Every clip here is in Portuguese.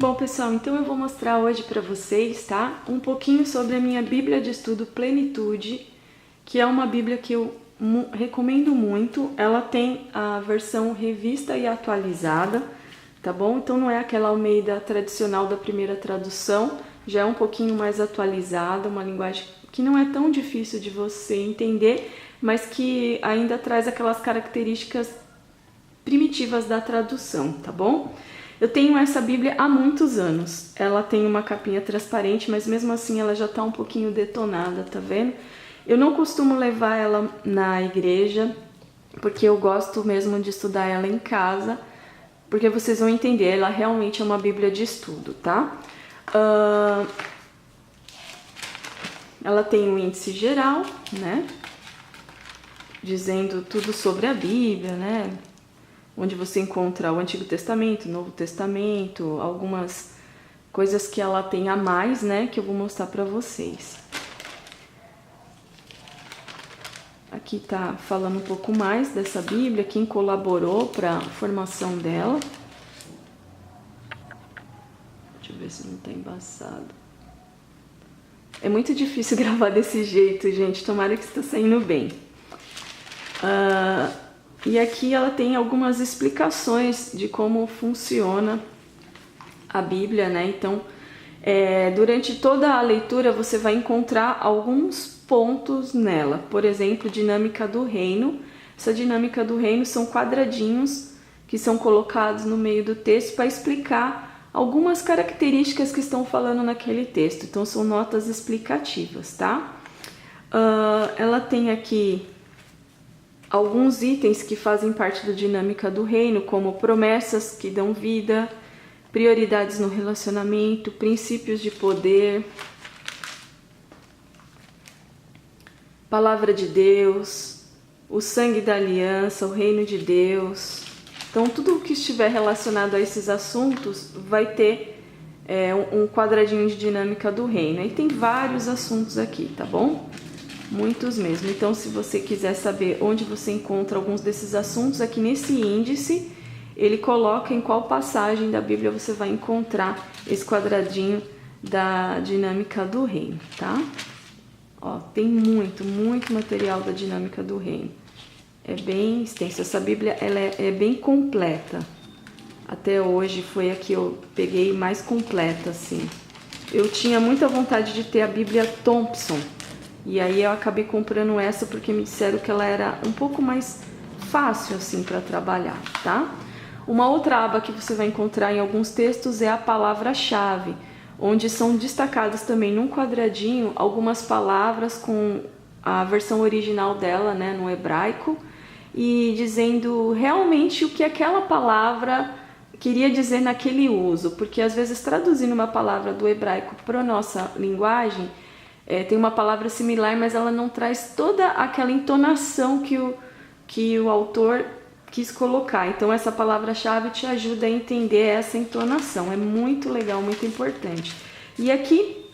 Bom, pessoal, então eu vou mostrar hoje para vocês, tá? Um pouquinho sobre a minha Bíblia de Estudo Plenitude, que é uma Bíblia que eu recomendo muito. Ela tem a versão revista e atualizada, tá bom? Então não é aquela Almeida tradicional da primeira tradução, já é um pouquinho mais atualizada, uma linguagem que não é tão difícil de você entender, mas que ainda traz aquelas características primitivas da tradução, tá bom? Eu tenho essa Bíblia há muitos anos. Ela tem uma capinha transparente, mas mesmo assim ela já tá um pouquinho detonada, tá vendo? Eu não costumo levar ela na igreja, porque eu gosto mesmo de estudar ela em casa, porque vocês vão entender, ela realmente é uma Bíblia de estudo, tá? Ela tem um índice geral, né? Dizendo tudo sobre a Bíblia, né? Onde você encontra o Antigo Testamento, o Novo Testamento, algumas coisas que ela tem a mais, né, que eu vou mostrar para vocês. Aqui tá falando um pouco mais dessa Bíblia, quem colaborou para a formação dela. Deixa eu ver se não tá embaçado. É muito difícil gravar desse jeito, gente, tomara que está saindo bem. E aqui ela tem algumas explicações de como funciona a Bíblia, né? Então, durante toda a leitura você vai encontrar alguns pontos nela. Por exemplo, dinâmica do reino. Essa dinâmica do reino são quadradinhos que são colocados no meio do texto para explicar algumas características que estão falando naquele texto. Então, são notas explicativas, tá? Ela tem aqui alguns itens que fazem parte da dinâmica do reino, como promessas que dão vida, prioridades no relacionamento, princípios de poder, palavra de Deus, o sangue da aliança, o reino de Deus. Então, tudo o que estiver relacionado a esses assuntos vai ter um quadradinho de dinâmica do reino. E tem vários assuntos aqui, tá bom? Muitos mesmo. Então, se você quiser saber onde você encontra alguns desses assuntos, aqui nesse índice, ele coloca em qual passagem da Bíblia você vai encontrar esse quadradinho da dinâmica do reino, tá? Ó, tem muito material da dinâmica do reino. É bem extenso. Essa Bíblia, ela é bem completa. Até hoje foi a que eu peguei mais completa, assim. Eu tinha muita vontade de ter a Bíblia Thompson, e aí eu acabei comprando essa porque me disseram que ela era um pouco mais fácil assim para trabalhar, tá? Uma outra aba que você vai encontrar em alguns textos é a palavra-chave, onde são destacadas também num quadradinho algumas palavras com a versão original dela, né, no hebraico, e dizendo realmente o que aquela palavra queria dizer naquele uso, porque às vezes traduzindo uma palavra do hebraico para a nossa linguagem, tem uma palavra similar, mas ela não traz toda aquela entonação que o autor quis colocar. Então, essa palavra-chave te ajuda a entender essa entonação. É muito legal, muito importante. E aqui,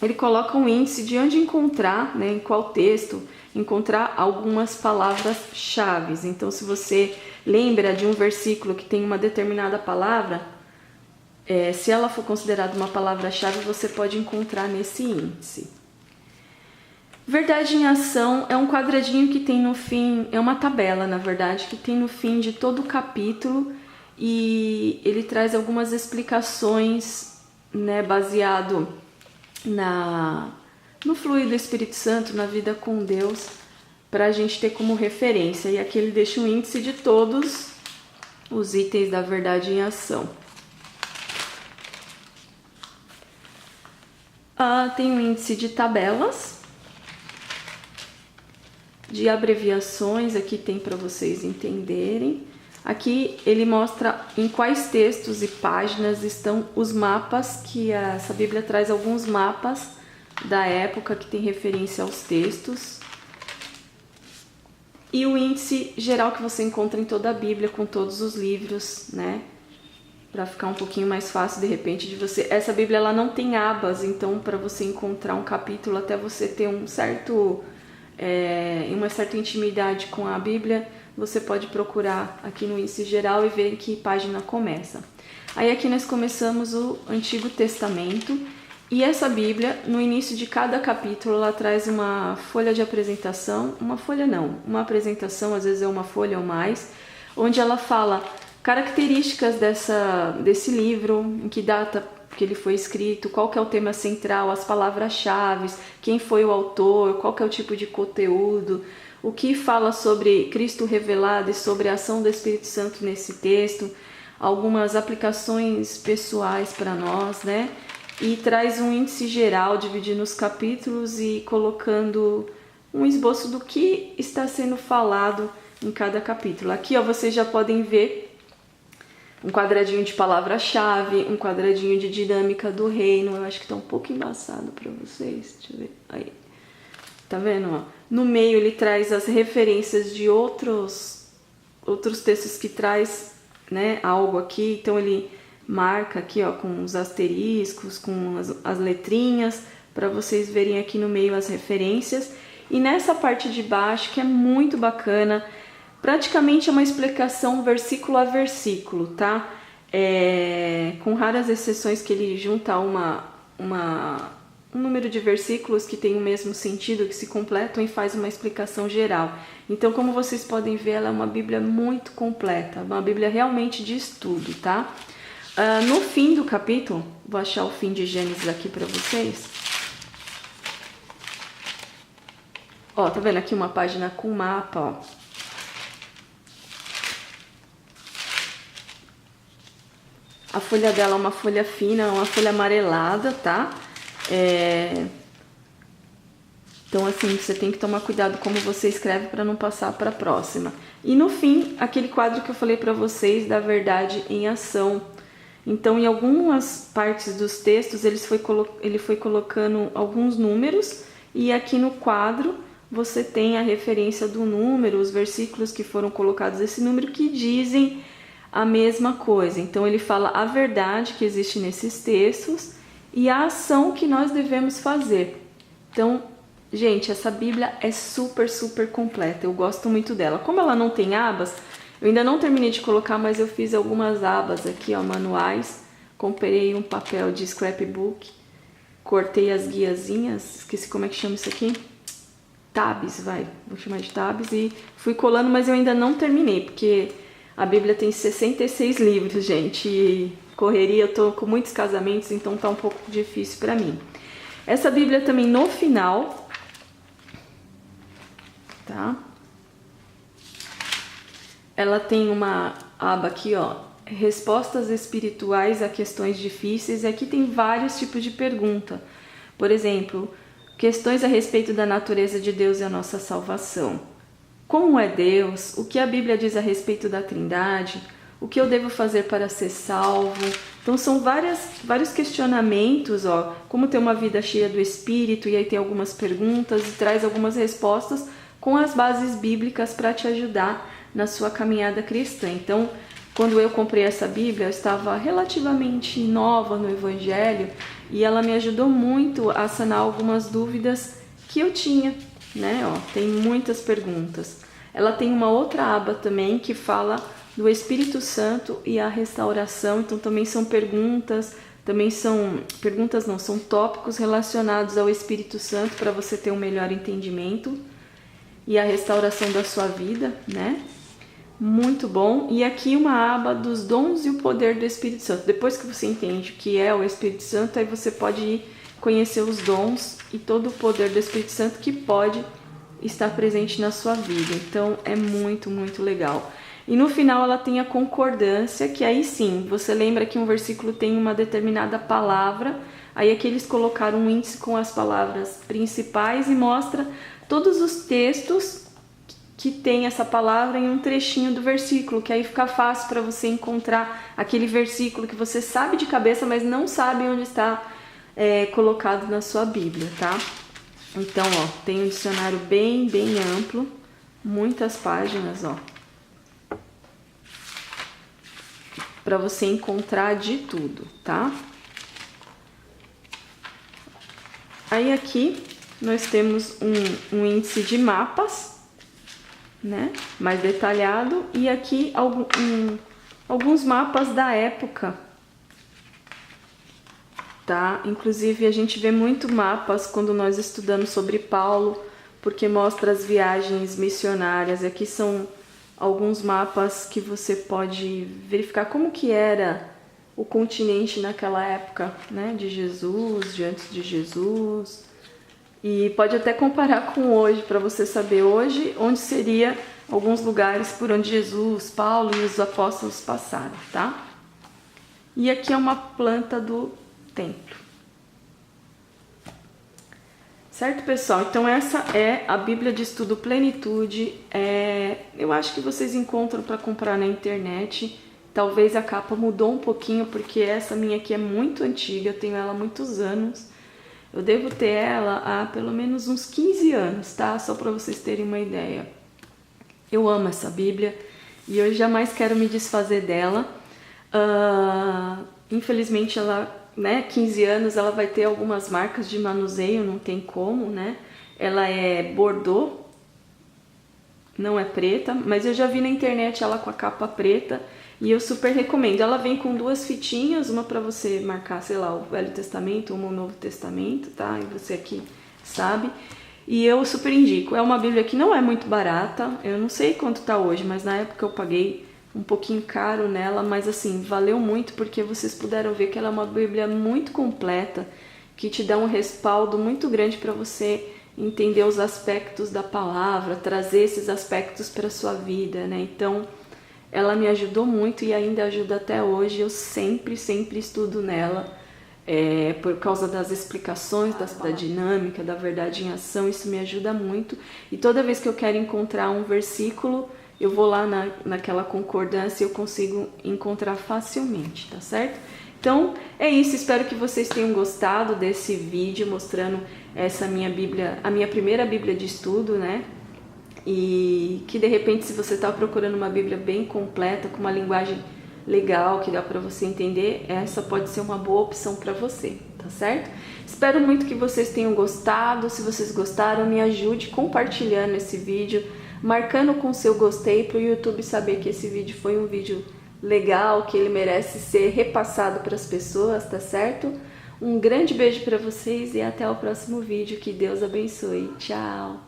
ele coloca um índice de onde encontrar, né, em qual texto, encontrar algumas palavras-chave. Então, se você lembra de um versículo que tem uma determinada palavra, se ela for considerada uma palavra-chave, você pode encontrar nesse índice. Verdade em ação é um quadradinho que tem no fim, é uma tabela, na verdade, que tem no fim de todo o capítulo, e ele traz algumas explicações, né, baseado no fluir do Espírito Santo, na vida com Deus, para a gente ter como referência. E aqui ele deixa um índice de todos os itens da verdade em ação. Tem um índice de tabelas, de abreviações, aqui tem para vocês entenderem. Aqui ele mostra em quais textos e páginas estão os mapas, que essa Bíblia traz alguns mapas da época que tem referência aos textos. E o índice geral que você encontra em toda a Bíblia, com todos os livros, né? Para ficar um pouquinho mais fácil, de repente, de você... Essa Bíblia, ela não tem abas, então para você encontrar um capítulo, até você ter uma certa intimidade com a Bíblia, você pode procurar aqui no índice geral e ver em que página começa. Aí aqui nós começamos o Antigo Testamento. E essa Bíblia, no início de cada capítulo, ela traz uma folha de apresentação. Uma folha não, uma apresentação, às vezes é uma folha ou mais, onde ela fala características desse livro, em que data que ele foi escrito, qual que é o tema central, as palavras-chave, quem foi o autor, qual que é o tipo de conteúdo, o que fala sobre Cristo revelado e sobre a ação do Espírito Santo nesse texto, algumas aplicações pessoais para nós, né? E traz um índice geral, dividindo os capítulos e colocando um esboço do que está sendo falado em cada capítulo. Aqui, ó, vocês já podem ver um quadradinho de palavra-chave, um quadradinho de dinâmica do reino. Eu acho que tá um pouco embaçado para vocês. Deixa eu ver. Aí. Tá vendo? Ó? No meio ele traz as referências de outros textos que traz, né, algo aqui. Então ele marca aqui, ó, com os asteriscos, com as letrinhas, para vocês verem aqui no meio as referências. E nessa parte de baixo, que é muito bacana, praticamente é uma explicação versículo a versículo, tá? Com raras exceções que ele junta um número de versículos que tem o mesmo sentido, que se completam e faz uma explicação geral. Então, como vocês podem ver, ela é uma Bíblia muito completa, uma Bíblia realmente de estudo, tá? No fim do capítulo, vou achar o fim de Gênesis aqui para vocês. Ó, tá vendo aqui uma página com mapa, ó. A folha dela é uma folha fina, uma folha amarelada, tá? Então, assim, você tem que tomar cuidado como você escreve para não passar para a próxima. E no fim, aquele quadro que eu falei para vocês da verdade em ação. Então, em algumas partes dos textos, ele foi colocando alguns números, e aqui no quadro você tem a referência do número, os versículos que foram colocados esse número que dizem a mesma coisa. Então ele fala a verdade que existe nesses textos e a ação que nós devemos fazer. Então, gente, essa Bíblia é super, super completa. Eu gosto muito dela. Como ela não tem abas, eu ainda não terminei de colocar, mas eu fiz algumas abas aqui, ó, manuais. Comprei um papel de scrapbook, cortei as guiazinhas, esqueci como é que chama isso aqui. Tabs, vou chamar de tabs, e fui colando, mas eu ainda não terminei, porque a Bíblia tem 66 livros, gente, e correria, eu tô com muitos casamentos, então tá um pouco difícil para mim. Essa Bíblia também, no final, tá? Ela tem uma aba aqui, ó, respostas espirituais a questões difíceis, e aqui tem vários tipos de pergunta. Por exemplo, questões a respeito da natureza de Deus e a nossa salvação. Como é Deus? O que a Bíblia diz a respeito da Trindade? O que eu devo fazer para ser salvo? Então são vários questionamentos, ó, como ter uma vida cheia do Espírito, e aí tem algumas perguntas e traz algumas respostas com as bases bíblicas para te ajudar na sua caminhada cristã. Então, quando eu comprei essa Bíblia, eu estava relativamente nova no Evangelho e ela me ajudou muito a sanar algumas dúvidas que eu tinha, né? Ó, tem muitas perguntas. Ela tem uma outra aba também que fala do Espírito Santo e a restauração. Então também são perguntas, são tópicos relacionados ao Espírito Santo para você ter um melhor entendimento e a restauração da sua vida, né? Muito bom. E aqui uma aba dos dons e o poder do Espírito Santo. Depois que você entende o que é o Espírito Santo, aí você pode ir conhecer os dons e todo o poder do Espírito Santo que pode estar presente na sua vida. Então é muito, muito legal. E no final ela tem a concordância, que aí sim, você lembra que um versículo tem uma determinada palavra, aí aqui eles colocaram um índice com as palavras principais e mostra todos os textos que tem essa palavra em um trechinho do versículo, que aí fica fácil para você encontrar aquele versículo que você sabe de cabeça, mas não sabe onde está colocado na sua Bíblia, tá? Então, ó, tem um dicionário bem amplo, muitas páginas, ó, para você encontrar de tudo, tá? Aí aqui nós temos um índice de mapas, né, mais detalhado, e aqui alguns mapas da época tá? Inclusive a gente vê muito mapas quando nós estudamos sobre Paulo, porque mostra as viagens missionárias. Aqui são alguns mapas que você pode verificar como que era o continente naquela época, né, de Jesus, de antes de Jesus. E pode até comparar com hoje, para você saber hoje onde seria alguns lugares por onde Jesus, Paulo e os apóstolos passaram, tá? E aqui é uma planta do templo. Certo, pessoal? Então essa é a Bíblia de Estudo Plenitude. Eu acho que vocês encontram para comprar na internet. Talvez a capa mudou um pouquinho, porque essa minha aqui é muito antiga, eu tenho ela há muitos anos. Eu devo ter ela há pelo menos uns 15 anos, tá? Só para vocês terem uma ideia. Eu amo essa Bíblia e eu jamais quero me desfazer dela. Infelizmente ela, né, 15 anos, ela vai ter algumas marcas de manuseio, não tem como, né? Ela é bordô, não é preta, mas eu já vi na internet ela com a capa preta e eu super recomendo. Ela vem com duas fitinhas, uma para você marcar, sei lá, o Velho Testamento, uma o Novo Testamento, tá? E você aqui sabe. E eu super indico. É uma Bíblia que não é muito barata, eu não sei quanto tá hoje, mas na época eu paguei um pouquinho caro nela, mas assim, valeu muito porque vocês puderam ver que ela é uma Bíblia muito completa, que te dá um respaldo muito grande para você entender os aspectos da palavra, trazer esses aspectos para sua vida, né? Então, ela me ajudou muito e ainda ajuda até hoje. Eu sempre estudo nela, por causa das explicações, da dinâmica, da verdade em ação. Isso me ajuda muito. E toda vez que eu quero encontrar um versículo, eu vou lá naquela concordância e eu consigo encontrar facilmente, tá certo? Então, é isso. Espero que vocês tenham gostado desse vídeo mostrando essa minha Bíblia, a minha primeira Bíblia de estudo, né? E que de repente, se você está procurando uma Bíblia bem completa, com uma linguagem legal, que dá para você entender, essa pode ser uma boa opção para você, tá certo? Espero muito que vocês tenham gostado. Se vocês gostaram, me ajude compartilhando esse vídeo, marcando com seu gostei para o YouTube saber que esse vídeo foi um vídeo legal, que ele merece ser repassado para as pessoas, tá certo? Um grande beijo para vocês e até o próximo vídeo. Que Deus abençoe. Tchau!